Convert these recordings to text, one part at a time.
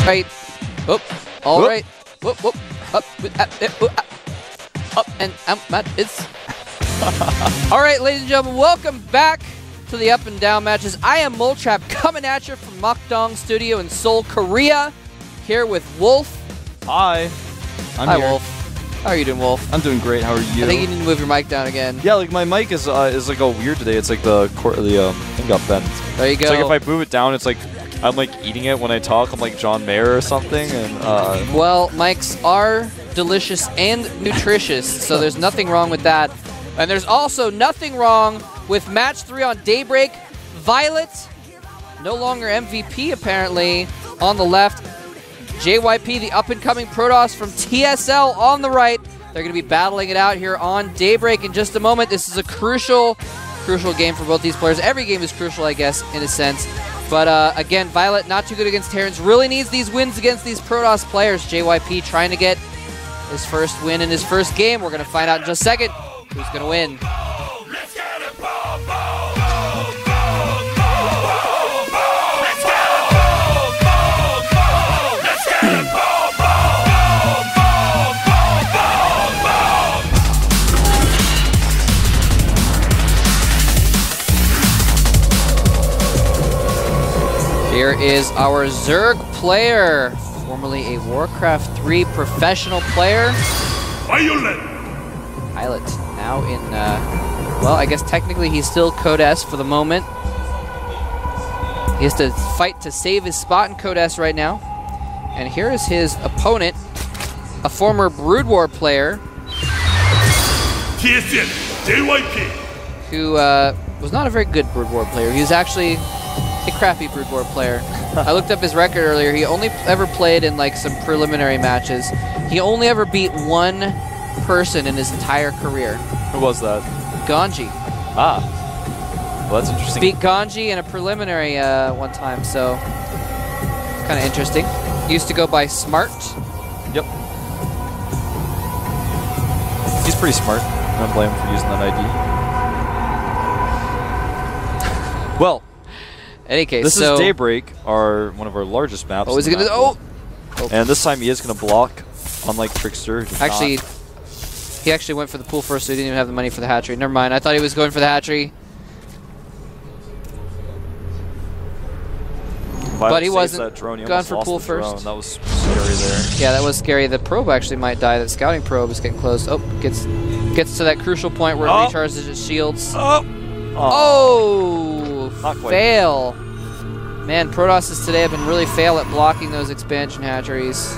right. Whoop. All Whoop. right. Whoop, whoop. Up. Up and out. That is. All right, ladies and gentlemen, welcome back to the Up and Down matches. I am Moltrap coming at you from Mokdong Studio in Seoul, Korea. Here with Wolf. Hi. Hi, Wolf. How are you doing, Wolf? I'm doing great. How are you? I think you need to move your mic down again. Yeah, like my mic is like all weird today. It's like the thing got bent. There you go. It's like if I move it down, it's like I'm like eating it when I talk. I'm like John Mayer or something. And well, mics are delicious and nutritious, so there's nothing wrong with that. And there's also nothing wrong with match 3 on Daybreak. Violet, no longer MVP apparently, on the left. JYP, the up-and-coming Protoss from TSL on the right. They're going to be battling it out here on Daybreak in just a moment. This is a crucial game for both these players. Every game is crucial, I guess, in a sense. But again, Violet not too good against Terrans. Really needs these wins against these Protoss players. JYP trying to get his first win in his first game. We're going to find out in just a second who's going to win. Here is our Zerg player, formerly a Warcraft 3 professional player. Violet now in, well, I guess technically he's still Code S for the moment. He has to fight to save his spot in Code S right now. And here is his opponent, a former Brood War player. TSN, JYP. Who was not a very good Brood War player. He was actually a crappy Brood War player. I looked up his record earlier. He only ever played in like some preliminary matches. He only ever beat one person in his entire career. who was that? Ganji. Ah. Well, that's interesting. Beat Ganji in a preliminary one time, so kind of interesting. He used to go by Smart. Yep. He's pretty smart. I don't blame him for using that ID. Well, any case, this is Daybreak, one of our largest maps. Oh, is he gonna? Oh. And this time he is gonna block, unlike Trickster. Actually, he actually went for the pool first, so he didn't even have the money for the hatchery. Never mind. I thought he was going for the hatchery. But he wasn't gone for pool first. That was scary there. Yeah, that was scary. The probe actually might die. That scouting probe is getting close. Oh, gets to that crucial point where it recharges its shields. Oh, not quite. Fail. Man, Protosses today have been really fail at blocking those expansion hatcheries.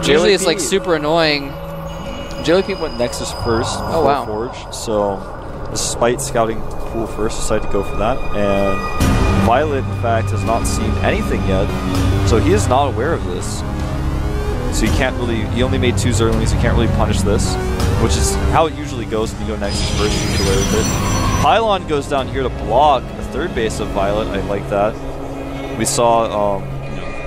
Usually it's like super annoying. JLP went Nexus first before Forge, so despite scouting pool first, decided to go for that. And Violet, in fact, has not seen anything yet, so he is not aware of this. So he can't really, he only made 2 Zerglings, he can't really punish this, which is how it usually goes when you go Nexus first, you get away with it. Pylon goes down here to block the third base of Violet, I like that. We saw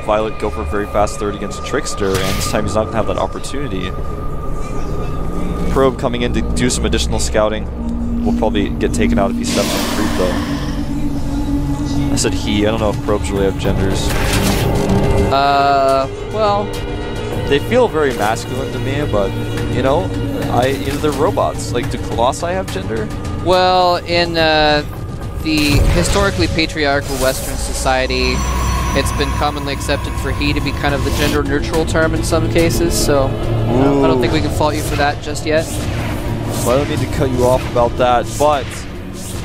Violet go for a very fast third against Trickster, and this time he's not going to have that opportunity. Probe coming in to do some additional scouting. Will probably get taken out if he steps on creep, though. I said he. I don't know if probes really have genders. Well, they feel very masculine to me, but they're robots. Like, do Colossi have gender? Well, in the historically patriarchal Western society, it's been commonly accepted for he to be kind of the gender-neutral term in some cases, so I don't think we can fault you for that just yet. Well, I don't mean to cut you off about that, but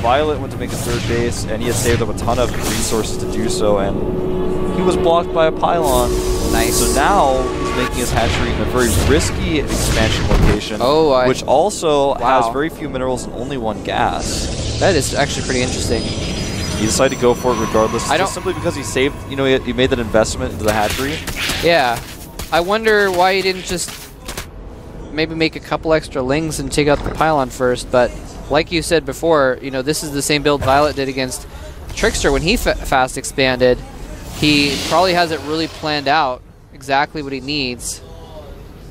Violet went to make a third base, and he had saved up a ton of resources to do so, and he was blocked by a pylon. Nice. So now he's making his hatchery in a very risky expansion location, which also has very few minerals and only 1 gas. That is actually pretty interesting. He decided to go for it regardless, just simply because he saved, he made that investment into the hatchery. Yeah. I wonder why he didn't just maybe make a couple extra lings and take out the pylon first, but like you said before, this is the same build Violet did against Trickster when he fast expanded. He probably has it really planned out, exactly what he needs,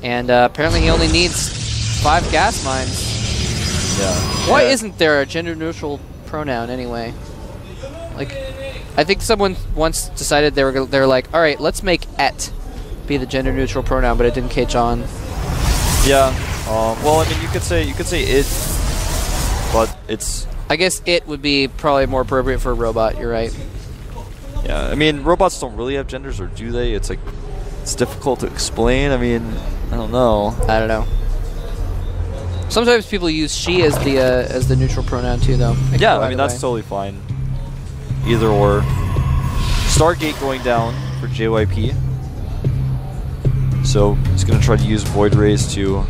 and apparently he only needs 5 gas mines. Yeah. Why isn't there a gender-neutral pronoun anyway? Like, I think someone once decided they're like, all right, let's make "et" be the gender neutral pronoun, but it didn't catch on. Yeah. Well, I mean, you could say it, but it's. I guess "it" would be probably more appropriate for a robot. You're right. Yeah. I mean, robots don't really have genders, or do they? It's like it's difficult to explain. I mean, I don't know. I don't know. Sometimes people use "she" as the neutral pronoun too, though. Yeah, I mean that's totally fine. Either or. Stargate going down for JYP. So he's going to try to use Void Rays to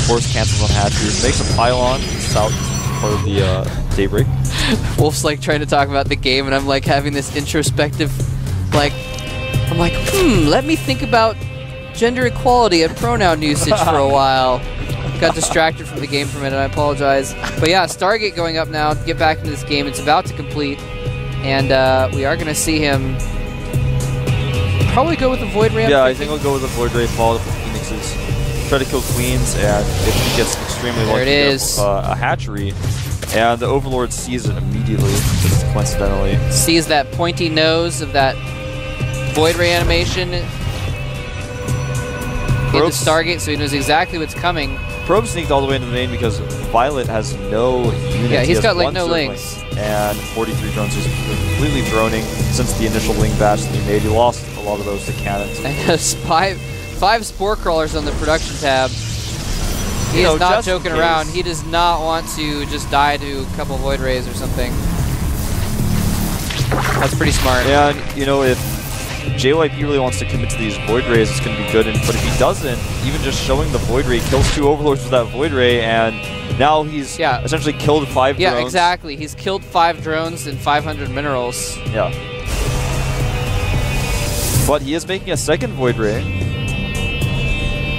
force cancels on hatcheries. Makes a pylon south part of the Daybreak. Wolf's like trying to talk about the game, and I'm like having this introspective, like, I'm like, let me think about gender equality and pronoun usage for a while. Got distracted from the game for a minute, I apologize. But yeah, Stargate going up now to get back into this game. It's about to complete, and we are going to see him probably go with the Void Ray. Yeah, I think I'll go with the Void Ray, follow up with Phoenixes, try to kill Queens, and if he gets extremely lucky, a hatchery. And the Overlord sees it immediately, just coincidentally. Sees that pointy nose of that Void Ray animation in the Stargate, so he knows exactly what's coming. Probe sneaked all the way into the main because Violet has no unit. Yeah, he's got like no links. And 43 drones. He's completely droning since the initial wing batch that he made. He lost a lot of those to cannons. And has five spore crawlers on the production tab. He is not joking around. He does not want to just die to a couple Void Rays or something. That's pretty smart. Yeah, and you know, if JYP really wants to commit to these Void Rays, it's going to be good. But if he doesn't, even just showing the Void Ray kills 2 Overlords with that Void Ray, and now he's essentially killed 5 drones. Yeah, exactly. He's killed 5 drones and 500 minerals. Yeah. But he is making a second Void Ray.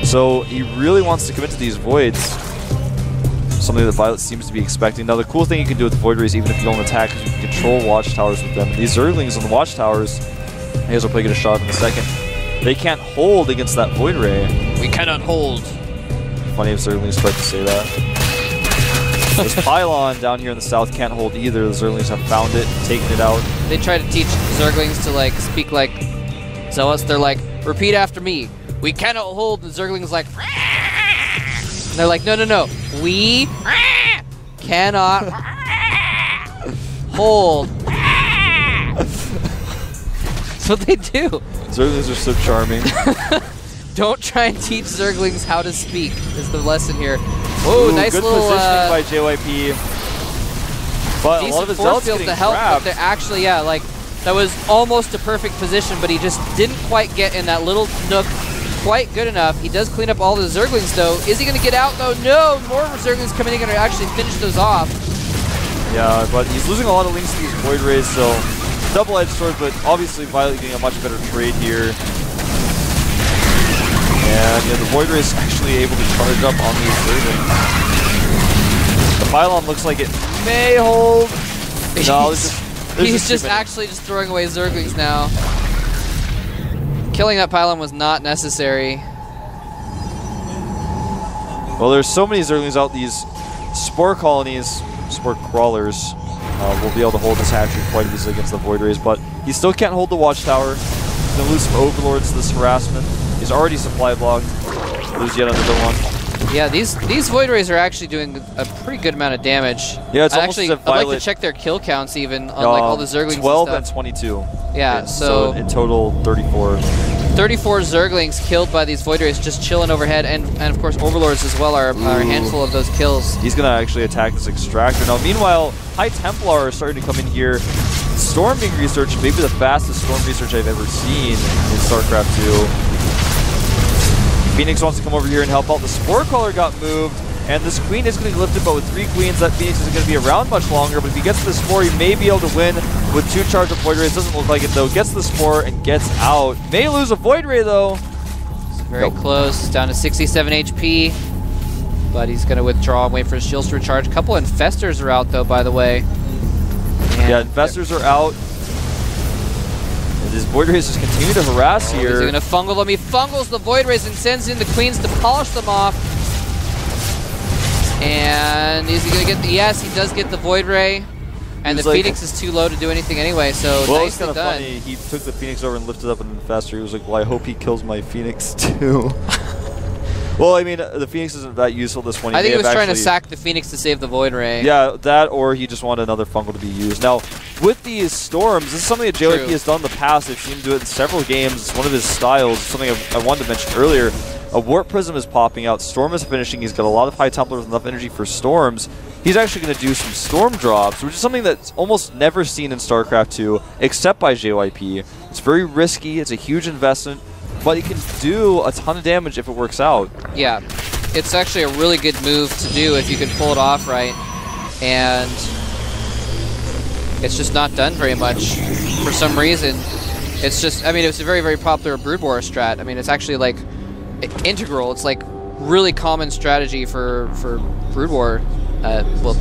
So he really wants to commit to these Voids. Something that Violet seems to be expecting. Now the cool thing you can do with the Void Rays, even if you don't attack, is you can control Watchtowers with them. And these Zerglings on the Watchtowers, I guess I'll probably get a shot in a second. They can't hold against that Void Ray. We cannot hold. Funny if Zerglings tried to say that. This Pylon down here in the south can't hold either. The Zerglings have found it, taken it out. They try to teach Zerglings to like speak like Zealots. They're like, repeat after me. We cannot hold. And Zerglings like, and they're like, no. We cannot hold. That's what they do. Zerglings are so charming. Don't try and teach Zerglings how to speak is the lesson here. Oh, nice good little positioning by JYP. But a lot of his Zealots getting to help, grabbed. but they're actually, yeah, like that was almost a perfect position, but he just didn't quite get in that little nook quite good enough. He does clean up all the Zerglings though. Is he going to get out though? No, more Zerglings coming in and actually finish those off. Yeah, but he's losing a lot of links to these Void Rays, so double-edged sword, but obviously Violet getting a much better trade here. And yeah, the Void Ray is actually able to charge up on these Zerglings. The Pylon looks like it may hold. No, he's just actually just throwing away Zerglings now. Killing that Pylon was not necessary. Well, there's so many Zerglings out, these Spore Colonies, Spore Crawlers, will be able to hold this hatchery quite easily against the Void Rays, but he still can't hold the Watchtower. He's going to lose some Overlords to this harassment. He's already supply blocked. Lose yet another one. Yeah, these Void Rays are actually doing a pretty good amount of damage. Yeah, it's almost as if Violet... I'd like to check their kill counts even on like all the Zerglings 12 and and 22. Yeah, so in total, 34. 34 Zerglings killed by these Void Rays just chilling overhead, and of course Overlords as well are a handful of those kills. He's going to actually attack this Extractor. Now, meanwhile, High Templar are starting to come in here. Storm being researched, maybe the fastest Storm research I've ever seen in StarCraft 2. Phoenix wants to come over here and help out. The Spore Crawler got moved, and this Queen is going to be lifted, but with 3 Queens, that Phoenix isn't going to be around much longer. But if he gets to the Spore, he may be able to win with 2 charge of Void Rays. Doesn't look like it, though. Gets the Spore and gets out. May lose a Void Ray, though. It's very close. Down to 67 HP. But he's going to withdraw and wait for his shields to recharge. A couple Infestors are out, though, by the way. And yeah, Infestors are out. His Void Rays just continue to harass here. He's going to fungal them. He fungals the Void Rays and sends in the Queens to polish them off. And is he going to get the... Yes, he does get the Void Ray. And the Phoenix is too low to do anything anyway, so well, nicely it's kind of funny. He took the Phoenix over and lifted up an Infestor. He was like, well, I hope he kills my Phoenix too. Well, I mean, the Phoenix isn't that useful this one. I think he was trying to sack the Phoenix to save the Void Ray. Yeah, that, or he just wanted another Fungal to be used. Now, with these Storms, this is something that JYP has done in the past. They've seen him do it in several games. It's one of his styles. It's something I wanted to mention earlier. A Warp Prism is popping out. Storm is finishing. He's got a lot of High Templars with enough energy for Storms. He's actually going to do some Storm drops, which is something that's almost never seen in StarCraft 2, except by JYP. It's very risky. It's a huge investment, but he can do a ton of damage if it works out. Yeah, it's actually a really good move to do if you can pull it off right, and it's just not done very much for some reason. It's just, I mean, it's a very, very popular Brood War strat. I mean, it's actually like integral. It's like really common strategy for Brood War. Well,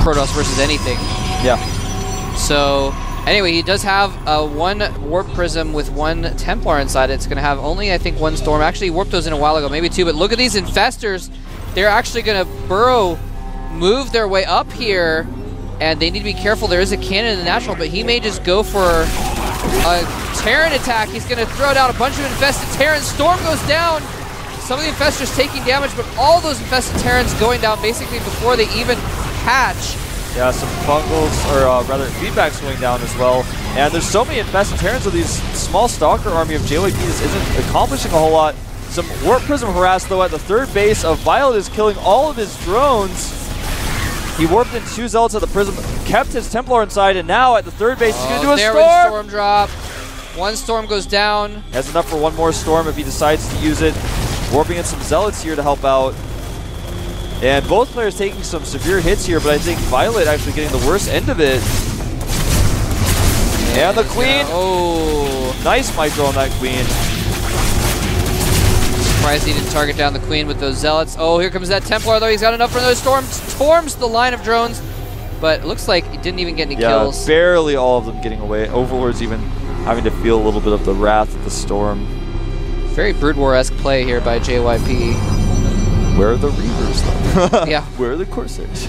Protoss versus anything. Yeah. So, anyway, he does have one Warp Prism with one Templar inside it. It's going to have only, I think, one Storm. Actually, he warped those in a while ago, maybe two. But look at these Infestors. They're actually going to burrow, move their way up here, and they need to be careful. There is a cannon in the natural, but he may just go for a Terran attack. He's going to throw down a bunch of infested Terrans. Storm goes down. Some of the Infestors taking damage, but all those infested Terrans going down basically before they even hatch. Yeah, some Fungals, or rather feedbacks going down as well. And there's so many infested Terrans with these small Stalker army of JYP. This isn't accomplishing a whole lot. Some Warp Prism harass, though, at the third base of Violet is killing all of his drones. He warped in 2 Zealots at the Prism, kept his Templar inside, and now at the third base he's going to do a Storm! There Storm drop. One Storm goes down. Has enough for one more Storm if he decides to use it. Warping in some Zealots here to help out. And both players taking some severe hits here, but I think Violet actually getting the worst end of it. And the Queen! Oh! Nice micro on that Queen. Surprised he didn't target down the Queen with those Zealots. Oh, here comes that Templar, though. He's got enough for those Storms. Storms the line of drones, but it looks like he didn't even get any kills. Barely all of them getting away. Overlord's even having to feel a little bit of the wrath of the Storm. Very Brood War-esque play here by JYP. Where are the Reavers, though? Yeah. Where are the Corsairs?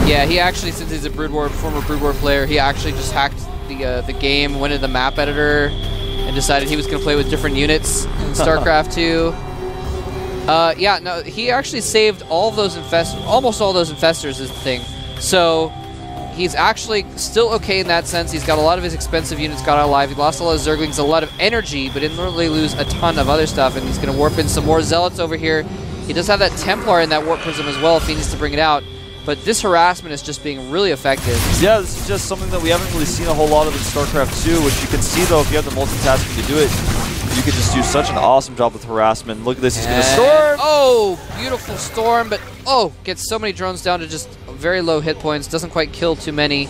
Yeah, he actually, since he's a former Brood War player, he actually just hacked the game, went into the map editor, and decided he was going to play with different units in StarCraft 2. Yeah, no, he actually saved all of those almost all those Infestors is the thing. So he's actually still okay in that sense. He's got a lot of his expensive units got out alive. He lost a lot of Zerglings, a lot of energy, but didn't really lose a ton of other stuff. And he's going to warp in some more Zealots over here. He does have that Templar in that Warp Prism as well if he needs to bring it out. But this harassment is just being really effective. Yeah, this is just something that we haven't really seen a whole lot of in StarCraft 2, which you can see, though, if you have the multitasking to do it, you can just do such an awesome job with harassment. Look at this, he's going to Storm! Oh, beautiful Storm, but gets so many drones down to just very low hit points, doesn't quite kill too many.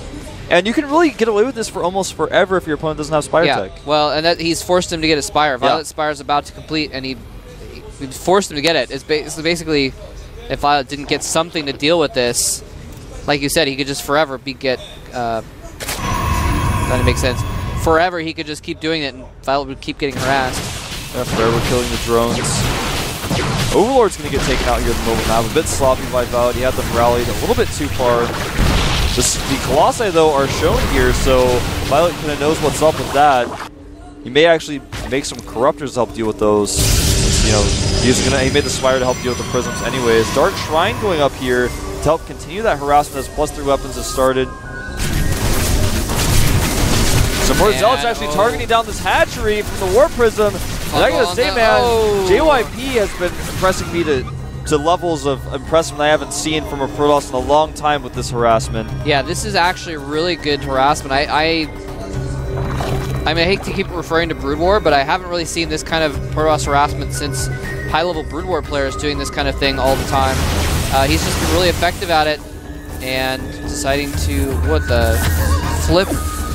And you can really get away with this for almost forever if your opponent doesn't have Spire Tech. Well, and he's forced him to get a Spire. Violet Spire's about to complete, and he forced him to get it. It's basically, if Violet didn't get something to deal with this, like you said, he could just forever doesn't make sense. Forever, he could just keep doing it, and Violet would keep getting harassed. Yeah, forever killing the drones. Overlord's going to get taken out here in the middle of the map. A bit sloppy by Violet. He had them rallied a little bit too far. The Colossi, though, are shown here, so Violet kind of knows what's up with that. He may actually make some Corruptors to help deal with those. You know, he made the Spire to help deal with the Prisms anyways. Dark Shrine going up here to help continue that harassment as +3 weapons has started. Some more Zealots actually targeting down this hatchery from the Warp Prism. And I gotta say, man, JYP has been impressing me to levels of impressive I haven't seen from a Protoss in a long time with this harassment. Yeah, this is actually really good harassment. I mean, I hate to keep referring to Brood War, but I haven't really seen this kind of Protoss harassment since high-level Brood War players doing this kind of thing all the time. He's just been really effective at it, and deciding to, what the flip?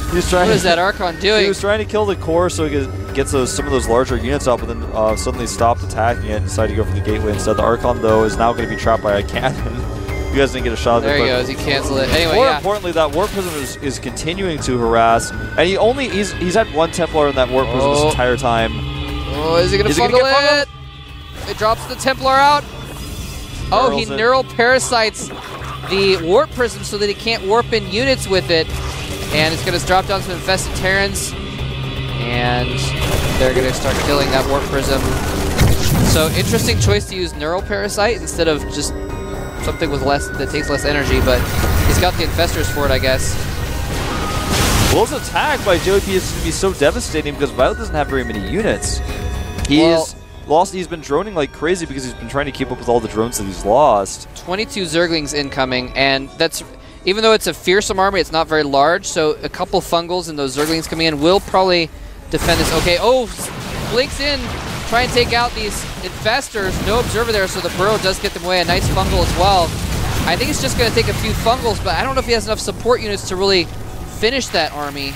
What is that Archon doing? He was trying to kill the core so he could get some of those larger units up, but then suddenly stopped attacking it and decided to go for the gateway instead. The Archon, though, is now going to be trapped by a cannon. You guys didn't get a shot there. There he goes. He canceled it. Anyway, more importantly, that Warp Prism is continuing to harass, and he's had one Templar in that Warp Prism this entire time. Oh, is he going to fungal it? It drops the Templar out. Oh, he neural parasites the warp prism so that he can't warp in units with it. And it's going to drop down some infested Terrans. And they're going to start killing that warp prism. So interesting choice to use neural parasite instead of just something with less that takes less energy, but he's got the infestors for it, I guess. Well, his attack by JYP is going to be so devastating because Violet doesn't have very many units. He's been droning like crazy because he's been trying to keep up with all the drones that he's lost. 22 Zerglings incoming, and that's, even though it's a fearsome army, it's not very large, so a couple fungals and those Zerglings coming in will probably defend this. Okay, blinks in, try and take out these infestors. No observer there, so the burrow does get them away. A nice fungal as well. I think it's just going to take a few fungals, but I don't know if he has enough support units to really finish that army.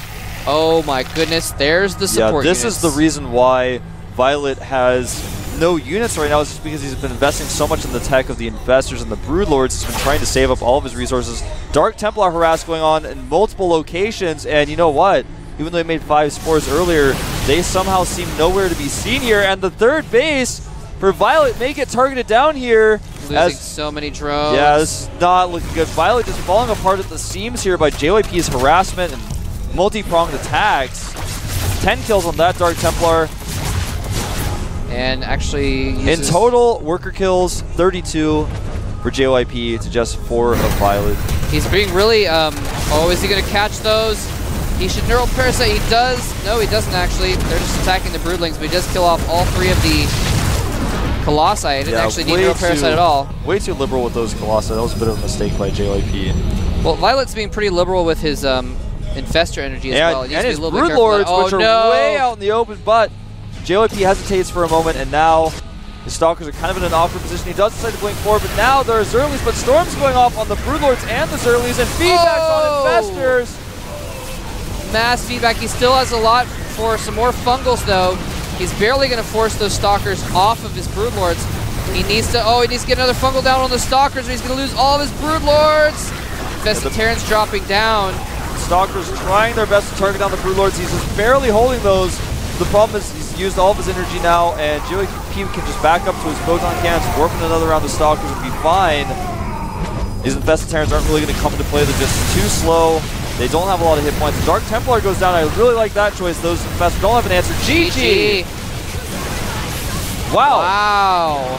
Oh my goodness, there's the support units. Yeah, this is the reason why Violet has no units right now. Is just because he's been investing so much in the tech of the infestors and the broodlords. He's been trying to save up all of his resources. Dark Templar harass going on in multiple locations, and you know what? Even though they made 5 spores earlier, they somehow seem nowhere to be seen here. And the third base for Violet may get targeted down here. Losing so many drones. Yeah, this is not looking good. Violet just falling apart at the seams here by JYP's harassment and multi-pronged attacks. 10 kills on that Dark Templar. And actually in total, worker kills 32 for JYP to just 4 of Violet. He's being really, is he going to catch those? He should neural parasite. He does. No, he doesn't actually. They're just attacking the broodlings, but he does kill off all 3 of the colossi. He didn't actually need neural parasite at all. Way too liberal with those colossi. That was a bit of a mistake by JYP. Well, Violet's being pretty liberal with his infestor energy as well. And his broodlords, which are way out in the open, but JYP hesitates for a moment, and now the Stalkers are kind of in an awkward position. He does decide to blink forward, but now there are Zerlies, but Storm's going off on the broodlords and the Zerlies, and feedbacks on infestors. Mass feedback. He still has a lot for some more fungals, though. He's barely going to force those Stalkers off of his broodlords. He needs to, he needs to get another fungal down on the Stalkers, or he's going to lose all of his broodlords. Infested Terrans dropping down. Stalkers trying their best to target down the broodlords. He's just barely holding those. The problem is he's used all of his energy now, and JYP can just back up to his photon cannons, warping another round of Stalkers and be fine. These infested Terrans aren't really going to come into play. They're just too slow. They don't have a lot of hit points. Dark Templar goes down. I really like that choice. Those infestors don't have an answer. GG! Wow.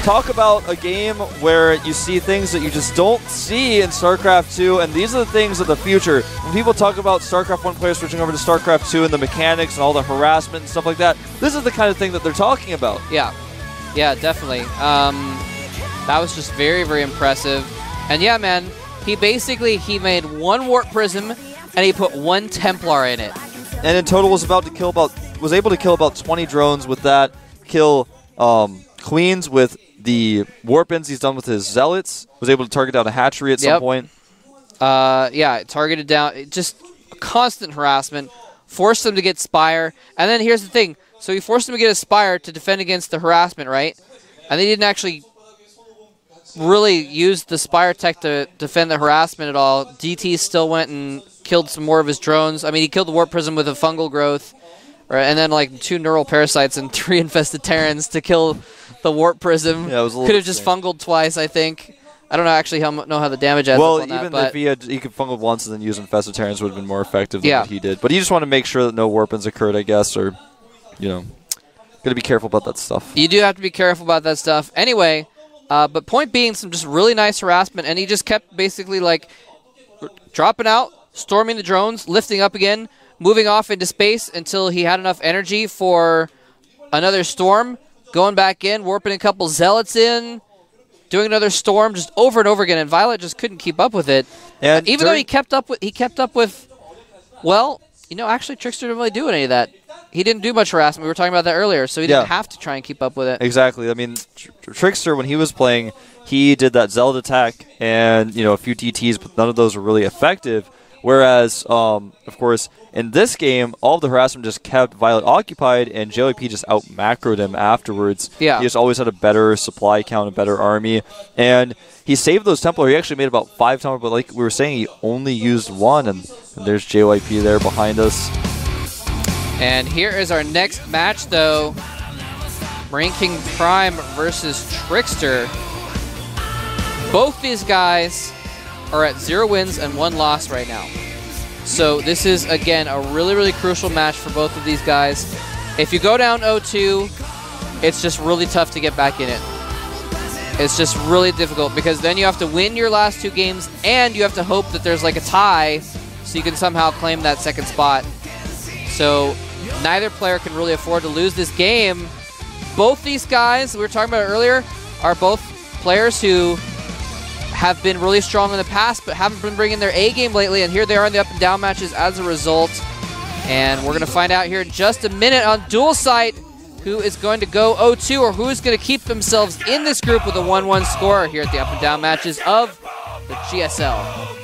Talk about a game where you see things that you just don't see in StarCraft 2, and these are the things of the future. When people talk about StarCraft 1 players switching over to StarCraft 2 and the mechanics and all the harassment and stuff like that, this is the kind of thing that they're talking about. Yeah, definitely. That was just very, very impressive. And yeah, man, he made 1 warp prism and he put 1 Templar in it. And in total was able to kill about 20 drones with that. Kill Queens with the warp-ins he's done with his zealots. Was able to target down a hatchery at some point. Targeted down. Just constant harassment. Forced them to get Spire. And then here's the thing. So he forced them to get a Spire to defend against the harassment, right? And they didn't actually really use the Spire tech to defend the harassment at all. DT still went and killed some more of his drones. I mean, he killed the warp prism with a fungal growth. And then like 2 neural parasites and 3 infested Terrans to kill the warp prism. Yeah, it was a little could have just fungled twice, I think. I don't know actually know how the damage adds up on even that, if he could fungle once and then use infested Terrans would have been more effective than what he did. But he just wanted to make sure that no warp-ins occurred, I guess, or, got to be careful about that stuff. You do have to be careful about that stuff. Anyway, but point being, some just really nice harassment, and he just kept basically like dropping out, storming the drones, lifting up again, moving off into space until he had enough energy for another storm, going back in, warping a couple zealots in, doing another storm, just over and over again, and Violet just couldn't keep up with it. And even though he kept up with, well, actually Trickster didn't really do any of that. He didn't do much harassment. We were talking about that earlier, so he didn't have to try and keep up with it. Exactly. I mean, Trickster, when he was playing, he did that zealot attack and, a few DTs, but none of those were really effective. Whereas, of course, in this game, all of the harassment just kept Violet occupied, and JYP just out-macroed him afterwards. Yeah. He just always had a better supply count, a better army. And he saved those Templar. He actually made about 5 Templar, but like we were saying, he only used 1, and there's JYP there behind us. And here is our next match, though. Marine King Prime versus Trickster. Both these guys are at 0 wins and 1 loss right now. So this is, again, a really, really crucial match for both of these guys. If you go down 0-2, it's just really tough to get back in it. It's just really difficult because then you have to win your last 2 games and you have to hope that there's like a tie so you can somehow claim that 2nd spot. So neither player can really afford to lose this game. Both these guys, we were talking about earlier, are both players who have been really strong in the past but haven't been bringing their A game lately, and here they are in the up and down matches as a result. And we're going to find out here in just a minute on Dual Sight who is going to go 0-2 or who is going to keep themselves in this group with a 1-1 score here at the up and down matches of the GSL.